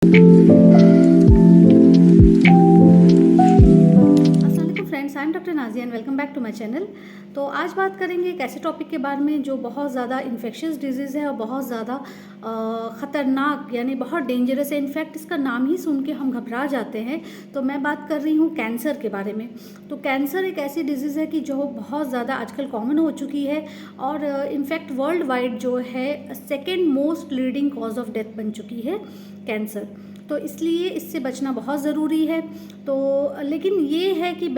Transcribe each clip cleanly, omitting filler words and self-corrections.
अस्सलामुअलैकुम friends, I am doctor Nazia and welcome back to my channel. तो आज बात करेंगे एक ऐसे टॉपिक के बारे में जो बहुत ज़्यादा इन्फेक्शियस डिजीज़ है और बहुत ज़्यादा ख़तरनाक यानी बहुत डेंजरस है। इनफैक्ट इसका नाम ही सुन के हम घबरा जाते हैं। तो मैं बात कर रही हूँ कैंसर के बारे में। तो कैंसर एक ऐसी डिजीज़ है कि जो बहुत ज़्यादा आजकल कॉमन हो चुकी है और इनफैक्ट वर्ल्ड वाइड जो है second most leading cause of death बन चुकी है कैंसर। तो इसलिए इससे बचना बहुत ज़रूरी है। तो लेकिन ये है कि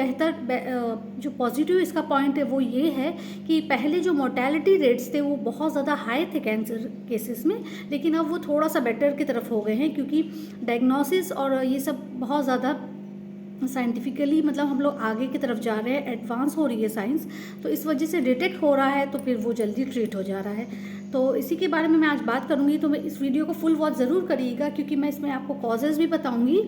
जो पॉजिटिव इसका पॉइंट है वो ये है कि पहले जो मोर्टेलिटी रेट्स थे वो बहुत ज़्यादा हाई थे कैंसर केसेस में, लेकिन अब वो थोड़ा सा बेटर की तरफ हो गए हैं क्योंकि डायग्नोसिस और ये सब बहुत ज़्यादा साइंटिफिकली मतलब हम लोग आगे की तरफ जा रहे हैं, एडवांस हो रही है साइंस। तो इस वजह से डिटेक्ट हो रहा है तो फिर वो जल्दी ट्रीट हो जा रहा है। तो इसी के बारे में मैं आज बात करूंगी। तो मैं इस वीडियो को फुल वॉच ज़रूर करिएगा क्योंकि मैं इसमें आपको कॉजेज़ भी बताऊंगी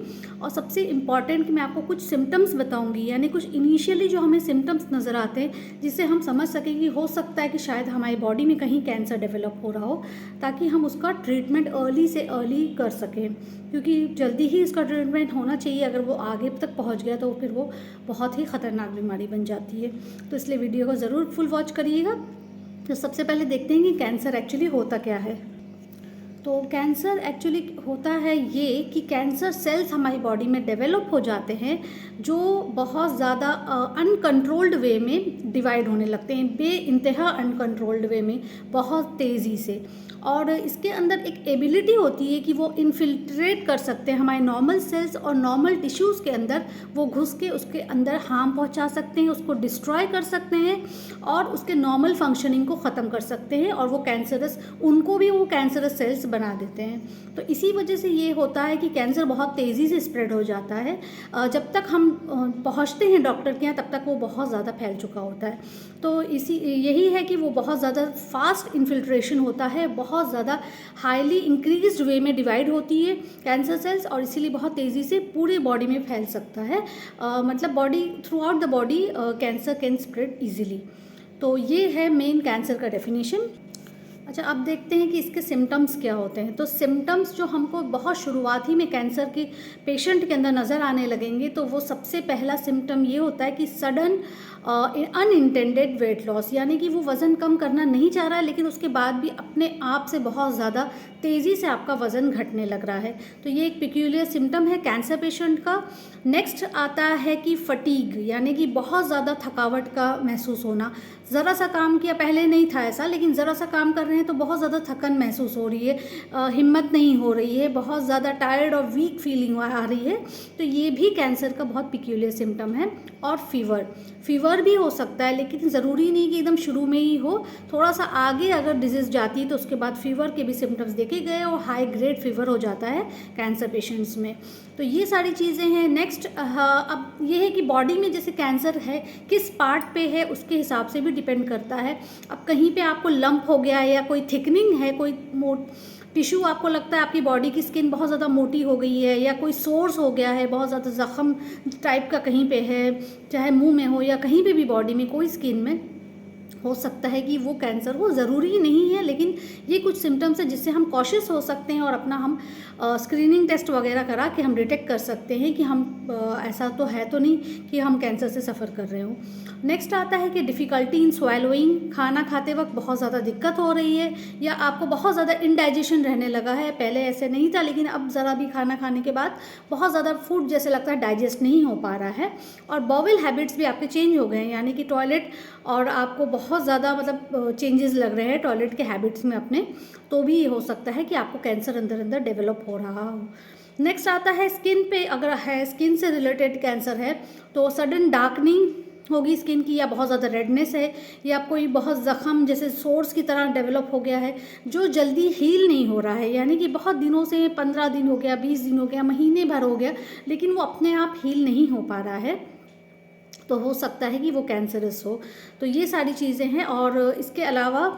और सबसे इम्पॉर्टेंट कि मैं आपको कुछ सिम्टम्स बताऊंगी, यानी कुछ इनिशियली जो हमें सिम्टम्स नज़र आते हैं जिससे हम समझ सकें कि हो सकता है कि शायद हमारी बॉडी में कहीं कैंसर डेवलप हो रहा हो, ताकि हम उसका ट्रीटमेंट अर्ली से अर्ली कर सकें, क्योंकि जल्दी ही इसका ट्रीटमेंट होना चाहिए। अगर वो आगे तक पहुंच गया तो फिर वो बहुत ही ख़तरनाक बीमारी बन जाती है। तो इसलिए वीडियो को ज़रूर फुल वॉच करिएगा। तो सबसे पहले देखते हैं कि कैंसर एक्चुअली होता क्या है। तो कैंसर एक्चुअली होता है ये कि कैंसर सेल्स हमारी बॉडी में डेवलप हो जाते हैं जो बहुत ज़्यादा अनकंट्रोल्ड वे में डिवाइड होने लगते हैं, बे इंतहा अनकंट्रोल्ड वे में, बहुत तेज़ी से। और इसके अंदर एक एबिलिटी होती है कि वो इन्फिल्ट्रेट कर सकते हैं हमारे नॉर्मल सेल्स और नॉर्मल टिश्यूज़ के अंदर, वो घुस के उसके अंदर हार्म पहुंचा सकते हैं, उसको डिस्ट्रॉय कर सकते हैं और उसके नॉर्मल फंक्शनिंग को ख़त्म कर सकते हैं और वो कैंसरस, उनको भी वो कैंसरस सेल्स बना देते हैं। तो इसी वजह से ये होता है कि कैंसर बहुत तेज़ी से स्प्रेड हो जाता है। जब तक हम पहुंचते हैं डॉक्टर के यहाँ तब तक वो बहुत ज़्यादा फैल चुका होता है। तो यही है कि वो बहुत ज़्यादा फास्ट इन्फिल्ट्रेशन होता है, बहुत ज़्यादा हाईली इंक्रीज्ड वे में डिवाइड होती है कैंसर सेल्स और इसीलिए बहुत तेज़ी से पूरे बॉडी में फैल सकता है। मतलब body, through out the body cancer can spread easily. तो ये है मेन कैंसर का डेफिनेशन। अच्छा, अब देखते हैं कि इसके सिम्टम्स क्या होते हैं। तो सिम्टम्स जो हमको बहुत शुरुआत ही में कैंसर के पेशेंट के अंदर नज़र आने लगेंगे तो वो सबसे पहला सिम्टम ये होता है कि सडन अनइंटेंडेड वेट लॉस, यानी कि वो वज़न कम करना नहीं चाह रहा है लेकिन उसके बाद भी अपने आप से बहुत ज़्यादा तेज़ी से आपका वज़न घटने लग रहा है। तो ये एक पिक्यूलियर सिम्टम है कैंसर पेशेंट का। नेक्स्ट आता है कि फटीग, यानी कि बहुत ज़्यादा थकावट का महसूस होना। ज़रा सा काम किया, पहले नहीं था ऐसा, लेकिन ज़रा सा काम कर रहे हैं तो बहुत ज़्यादा थकन महसूस हो रही है, हिम्मत नहीं हो रही है, बहुत ज़्यादा टायर्ड और वीक फीलिंग आ रही है। तो ये भी कैंसर का बहुत पिक्यूलियर सिम्टम है। और फीवर भी हो सकता है, लेकिन ज़रूरी नहीं कि एकदम शुरू में ही हो, थोड़ा सा आगे अगर डिजीज़ जाती है तो उसके बाद फीवर के भी सिम्टम्स देखे गए और हाई ग्रेड फीवर हो जाता है कैंसर पेशेंट्स में। तो ये सारी चीज़ें हैं। नेक्स्ट अब ये है कि बॉडी में जैसे कैंसर है किस पार्ट पे है उसके हिसाब से भी डिपेंड करता है। अब कहीं पे आपको लंप हो गया है या कोई थिकनिंग है, कोई टिश्यू आपको लगता है आपकी बॉडी की स्किन बहुत ज़्यादा मोटी हो गई है, या कोई सोर्स हो गया है, बहुत ज़्यादा ज़ख्म टाइप का कहीं पे है, चाहे मुंह में हो या कहीं पे भी बॉडी में कोई स्किन में, हो सकता है कि वो कैंसर हो। ज़रूरी नहीं है, लेकिन ये कुछ सिम्टम्स है जिससे हम कॉशियस हो सकते हैं और अपना हम स्क्रीनिंग टेस्ट वगैरह करा के हम डिटेक्ट कर सकते हैं कि हम ऐसा तो है तो नहीं कि हम कैंसर से सफ़र कर रहे हो। नेक्स्ट आता है कि डिफ़िकल्टी इन स्वैलोइंग, खाना खाते वक्त बहुत ज़्यादा दिक्कत हो रही है या आपको बहुत ज़्यादा इनडाइजेशन रहने लगा है। पहले ऐसे नहीं था, लेकिन अब ज़रा भी खाना खाने के बाद बहुत ज़्यादा फूड जैसे लगता है डाइजेस्ट नहीं हो पा रहा है। और बॉवल हैबिट्स भी आपके चेंज हो गए हैं, यानी कि टॉयलेट और आपको बहुत ज़्यादा मतलब चेंजेस लग रहे हैं टॉयलेट के हैबिट्स में अपने, तो भी हो सकता है कि आपको कैंसर अंदर अंदर डेवलप हो रहा हो। नेक्स्ट आता है स्किन पे, अगर है स्किन से रिलेटेड कैंसर है तो सडन डार्कनिंग होगी स्किन की, या बहुत ज़्यादा रेडनेस है, या कोई बहुत ज़ख्म जैसे सोर्स की तरह डेवलप हो गया है जो जल्दी हील नहीं हो रहा है, यानी कि बहुत दिनों से 15 दिन हो गया, 20 दिन हो गया, महीने भर हो गया, लेकिन वो अपने आप हील नहीं हो पा रहा है, तो हो सकता है कि वो कैंसरस हो। तो ये सारी चीज़ें हैं। और इसके अलावा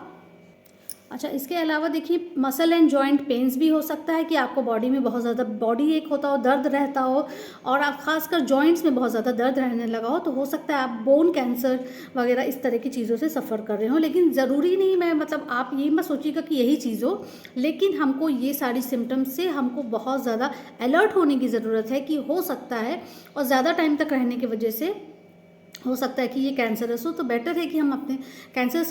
अच्छा, इसके अलावा देखिए मसल एंड जॉइंट पेन्स भी हो सकता है कि आपको बॉडी में बहुत ज़्यादा बॉडी एक होता हो, दर्द रहता हो और आप खासकर जॉइंट्स में बहुत ज़्यादा दर्द रहने लगा हो, तो हो सकता है आप बोन कैंसर वगैरह इस तरह की चीज़ों से सफ़र कर रहे हो। लेकिन ज़रूरी नहीं, मैं मतलब आप ये मत सोचिएगा कि यही चीज़ हो, लेकिन हमको ये सारी सिम्टम्स से हमको बहुत ज़्यादा अलर्ट होने की ज़रूरत है कि हो सकता है, और ज़्यादा टाइम तक रहने की वजह से हो सकता है कि ये कैंसरस हो। तो बेटर है कि हम अपने कैंसर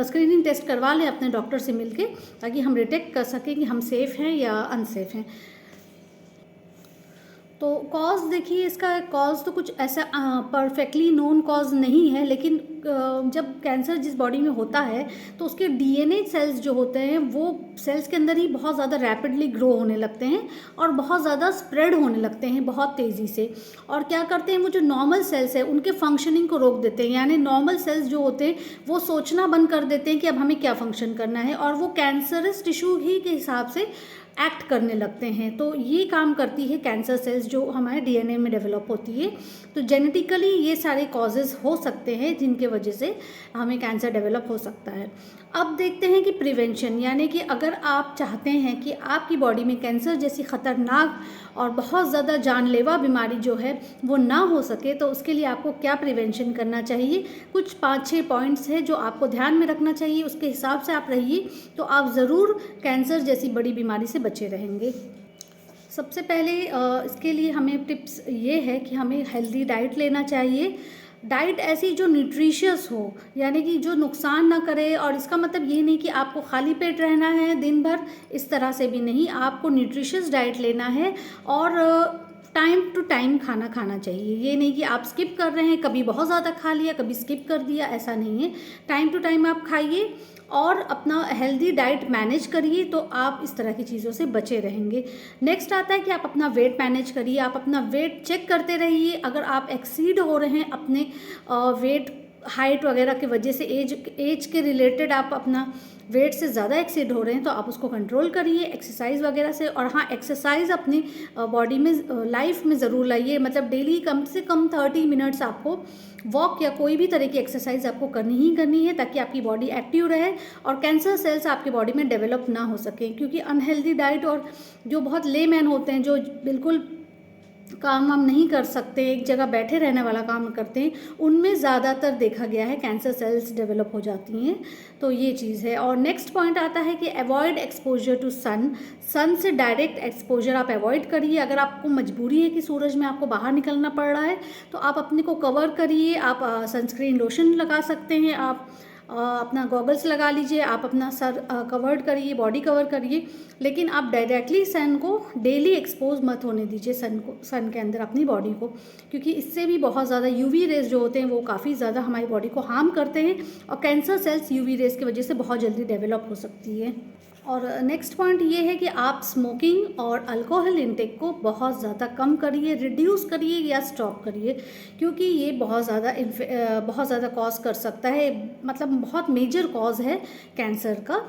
स्क्रीनिंग टेस्ट करवा लें अपने डॉक्टर से मिलके, ताकि हम डिटेक्ट कर सकें कि हम सेफ़ हैं या अनसेफ हैं। तो कॉज देखिए, इसका कॉज तो कुछ ऐसा परफेक्टली नोन कॉज नहीं है, लेकिन जब कैंसर जिस बॉडी में होता है तो उसके डीएनए सेल्स जो होते हैं वो सेल्स के अंदर ही बहुत ज़्यादा रैपिडली ग्रो होने लगते हैं और बहुत ज़्यादा स्प्रेड होने लगते हैं बहुत तेज़ी से। और क्या करते हैं, वो जो नॉर्मल सेल्स है उनके फंक्शनिंग को रोक देते हैं, यानी नॉर्मल सेल्स जो होते हैं वो सोचना बंद कर देते हैं कि अब हमें क्या फंक्शन करना है, और वो कैंसरस टिश्यू ही के हिसाब से एक्ट करने लगते हैं। तो ये काम करती है कैंसर सेल्स जो हमारे डीएनए में डेवलप होती है। तो जेनेटिकली ये सारे कॉजेज़ हो सकते हैं जिनके वजह से हमें कैंसर डेवलप हो सकता है। अब देखते हैं कि प्रिवेंशन, यानी कि अगर आप चाहते हैं कि आपकी बॉडी में कैंसर जैसी ख़तरनाक और बहुत ज़्यादा जानलेवा बीमारी जो है वो ना हो सके, तो उसके लिए आपको क्या प्रिवेंशन करना चाहिए। कुछ 5-6 पॉइंट्स हैं जो आपको ध्यान में रखना चाहिए, उसके हिसाब से आप रहिए तो आप ज़रूर कैंसर जैसी बड़ी बीमारी से बचे रहेंगे। सबसे पहले इसके लिए हमें टिप्स ये है कि हमें हेल्दी डाइट लेना चाहिए। डाइट ऐसी जो न्यूट्रिशियस हो, यानी कि जो नुकसान ना करे। और इसका मतलब ये नहीं कि आपको खाली पेट रहना है दिन भर, इस तरह से भी नहीं, आपको न्यूट्रिशियस डाइट लेना है और टाइम टू टाइम खाना खाना चाहिए। ये नहीं कि आप स्किप कर रहे हैं, कभी बहुत ज़्यादा खा लिया कभी स्किप कर दिया, ऐसा नहीं है। टाइम टू टाइम आप खाइए और अपना हेल्दी डाइट मैनेज करिए, तो आप इस तरह की चीज़ों से बचे रहेंगे। नेक्स्ट आता है कि आप अपना वेट मैनेज करिए, आप अपना वेट चेक करते रहिए। अगर आप एक्सीड हो रहे हैं अपने वेट हाइट वगैरह की वजह से, एज के रिलेटेड आप अपना वेट से ज़्यादा एक्सीड हो रहे हैं, तो आप उसको कंट्रोल करिए एक्सरसाइज वगैरह से। और हाँ, एक्सरसाइज अपनी बॉडी में लाइफ में ज़रूर लाइए, मतलब डेली कम से कम 30 मिनट्स आपको वॉक या कोई भी तरह की एक्सरसाइज आपको करनी ही करनी है, ताकि आपकी बॉडी एक्टिव रहे और कैंसर सेल्स आपकी बॉडी में डेवलप ना हो सके। क्योंकि अनहेल्दी डाइट और जो बहुत लेमैन होते हैं, जो बिल्कुल काम वाम नहीं कर सकते, एक जगह बैठे रहने वाला काम करते हैं, उनमें ज़्यादातर देखा गया है कैंसर सेल्स डेवलप हो जाती हैं। तो ये चीज़ है। और नेक्स्ट पॉइंट आता है कि अवॉइड एक्सपोजर टू सन से डायरेक्ट एक्सपोजर आप अवॉइड करिए। अगर आपको मजबूरी है कि सूरज में आपको बाहर निकलना पड़ रहा है, तो आप अपने को कवर करिए। आप सनस्क्रीन लोशन लगा सकते हैं, आप अपना गॉगल्स लगा लीजिए, आप अपना सर कवर्ड करिए, बॉडी कवर करिए, लेकिन आप डायरेक्टली सन को डेली एक्सपोज मत होने दीजिए, सन के अंदर अपनी बॉडी को, क्योंकि इससे भी बहुत ज़्यादा यूवी रेज जो होते हैं वो काफ़ी ज़्यादा हमारी बॉडी को हार्म करते हैं और कैंसर सेल्स यूवी रेज की वजह से बहुत जल्दी डेवलप हो सकती है। और नेक्स्ट पॉइंट ये है कि आप स्मोकिंग और अल्कोहल इंटेक को बहुत ज़्यादा कम करिए, रिड्यूस करिए या स्टॉप करिए, क्योंकि ये बहुत ज़्यादा कॉज कर सकता है, मतलब बहुत मेजर कॉज है कैंसर का।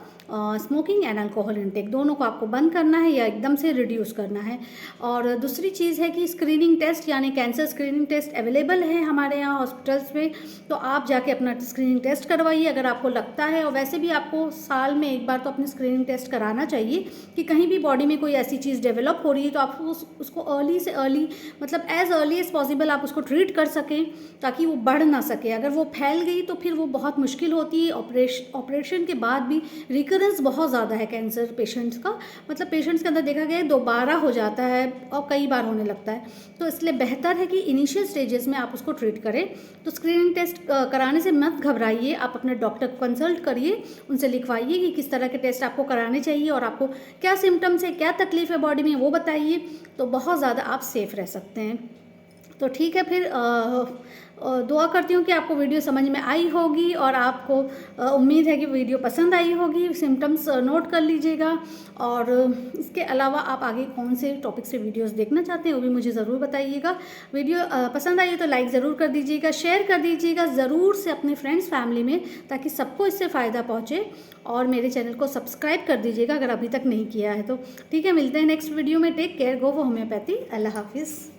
स्मोकिंग एंड अल्कोहल इंटेक दोनों को आपको बंद करना है या एकदम से रिड्यूस करना है। और दूसरी चीज़ है कि स्क्रीनिंग टेस्ट, यानी कैंसर स्क्रीनिंग टेस्ट अवेलेबल है हमारे यहाँ हॉस्पिटल्स में, तो आप जाके अपना स्क्रीनिंग टेस्ट करवाइए अगर आपको लगता है। और वैसे भी आपको साल में एक बार तो अपनी स्क्रीनिंग टेस्ट कराना चाहिए कि कहीं भी बॉडी में कोई ऐसी चीज़ डेवलप हो रही है तो आप उसको अर्ली से अर्ली, मतलब एज अर्ली एज पॉसिबल आप उसको ट्रीट कर सकें, ताकि वो बढ़ ना सके। अगर वो फैल गई तो फिर वो बहुत मुश्किल होती है। ऑपरेशन के बाद भी रिकरेंस बहुत ज़्यादा है कैंसर पेशेंट्स का, मतलब पेशेंट्स के अंदर देखा गया है दोबारा हो जाता है और कई बार होने लगता है। तो इसलिए बेहतर है कि इनिशियल स्टेजेस में आप उसको ट्रीट करें। तो स्क्रीनिंग टेस्ट कराने से मत घबराइए, आप अपने डॉक्टर को कंसल्ट करिए, उनसे लिखवाइए कि किस तरह के टेस्ट आपको कराने चाहिए और आपको क्या सिम्टम्स है, क्या तकलीफ है बॉडी में, वो बताइए, तो बहुत ज़्यादा आप सेफ रह सकते हैं। तो ठीक है, फिर दुआ करती हूँ कि आपको वीडियो समझ में आई होगी और आपको उम्मीद है कि वीडियो पसंद आई होगी। सिम्टम्स नोट कर लीजिएगा और इसके अलावा आप आगे कौन से टॉपिक से वीडियोस देखना चाहते हैं वो भी मुझे ज़रूर बताइएगा। वीडियो पसंद आई तो लाइक ज़रूर कर दीजिएगा, शेयर कर दीजिएगा ज़रूर से अपने फ्रेंड्स फैमिली में, ताकि सबको इससे फ़ायदा पहुँचे। और मेरे चैनल को सब्सक्राइब कर दीजिएगा अगर अभी तक नहीं किया है तो। ठीक है, मिलते हैं नेक्स्ट वीडियो में। टेक केयर, गो होम्योपैथी। अल्लाह हाफिज़।